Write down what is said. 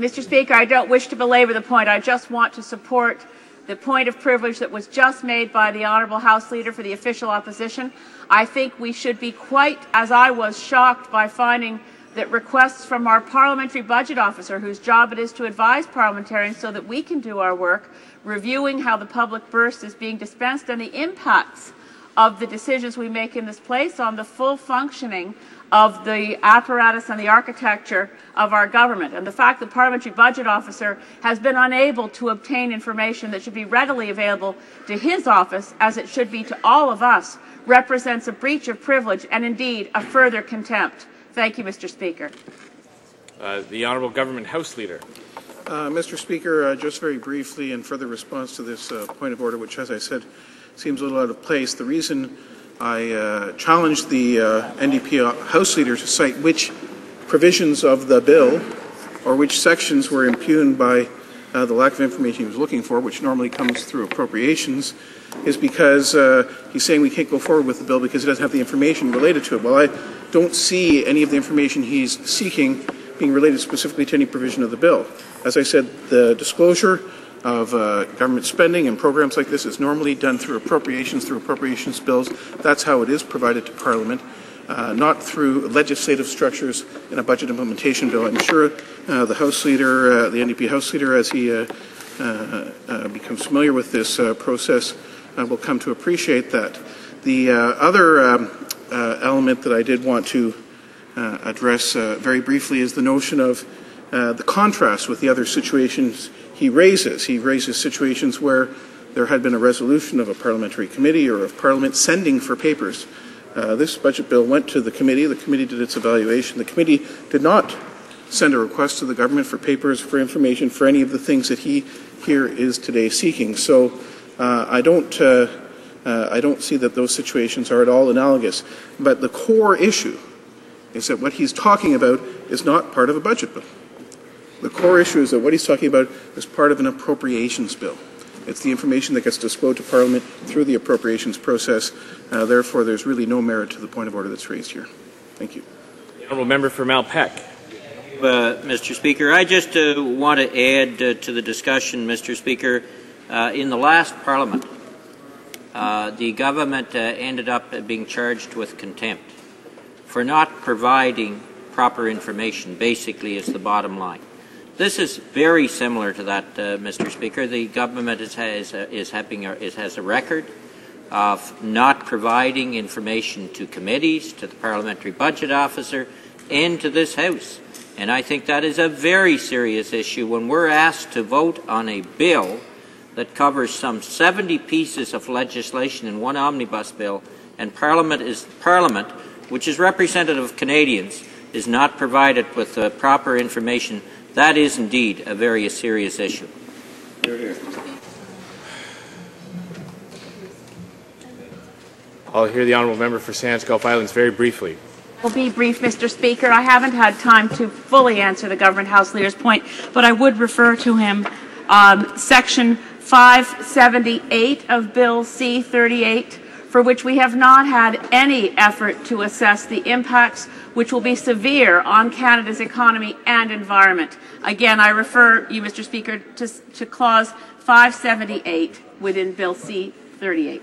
Mr. Speaker, I don't wish to belabor the point. I just want to support the point of privilege that was just made by the Honourable House Leader for the official opposition. I think we should be quite, as I was, shocked by finding that requests from our Parliamentary Budget Officer, whose job it is to advise parliamentarians so that we can do our work, reviewing how the public burst is being dispensed and the impacts of the decisions we make in this place on the full functioning of the apparatus and the architecture of our government. And the fact that the Parliamentary Budget Officer has been unable to obtain information that should be readily available to his office, as it should be to all of us, represents a breach of privilege and indeed a further contempt. Thank you, Mr. Speaker. The Honourable Government House Leader. Mr. Speaker, just very briefly in further response to this point of order, which, as I said, seems a little out of place, the reason I challenged the NDP House Leader to cite which provisions of the bill or which sections were impugned by the lack of information he was looking for, which normally comes through appropriations, is because he's saying we can't go forward with the bill because it doesn't have the information related to it. Well, I don't see any of the information he's seeking being related specifically to any provision of the bill. As I said, the disclosure of government spending and programs like this is normally done through appropriations bills. That's how it is provided to Parliament, not through legislative structures in a budget implementation bill. I'm sure the House Leader, the NDP House Leader, as he becomes familiar with this process, will come to appreciate that. The other element that I did want to address very briefly is the notion of the contrast with the other situations he raises. He raises situations where there had been a resolution of a parliamentary committee or of Parliament sending for papers. This budget bill went to the committee. The committee did its evaluation. The committee did not send a request to the government for papers, for information, for any of the things that he here is today seeking. So I don't see that those situations are at all analogous. But the core issue is that what he's talking about is not part of a budget bill. The core issue is that what he's talking about is part of an appropriations bill. It's the information that gets disclosed to Parliament through the appropriations process. Therefore, there's really no merit to the point of order that's raised here. Thank you. The Honourable Member for Malpeque. Mr. Speaker, I just want to add to the discussion, Mr. Speaker. In the last Parliament, the government ended up being charged with contempt for not providing proper information, basically, is the bottom line. This is very similar to that, Mr. Speaker. The government has a record of not providing information to committees, to the Parliamentary Budget Officer, and to this House. And I think that is a very serious issue when we're asked to vote on a bill that covers some 70 pieces of legislation in one omnibus bill, and Parliament, which is representative of Canadians, is not provided with proper information. That is indeed a very serious issue. I'll hear the Honourable Member for Sands Gulf Islands very briefly. Will be brief, Mr. Speaker. I haven't had time to fully answer the Government House Leader's point, but I would refer to him Section 578 of Bill C-38, for which we have not had any effort to assess the impacts which will be severe on Canada's economy and environment. Again, I refer you, Mr. Speaker, to Clause 578 within Bill C-38.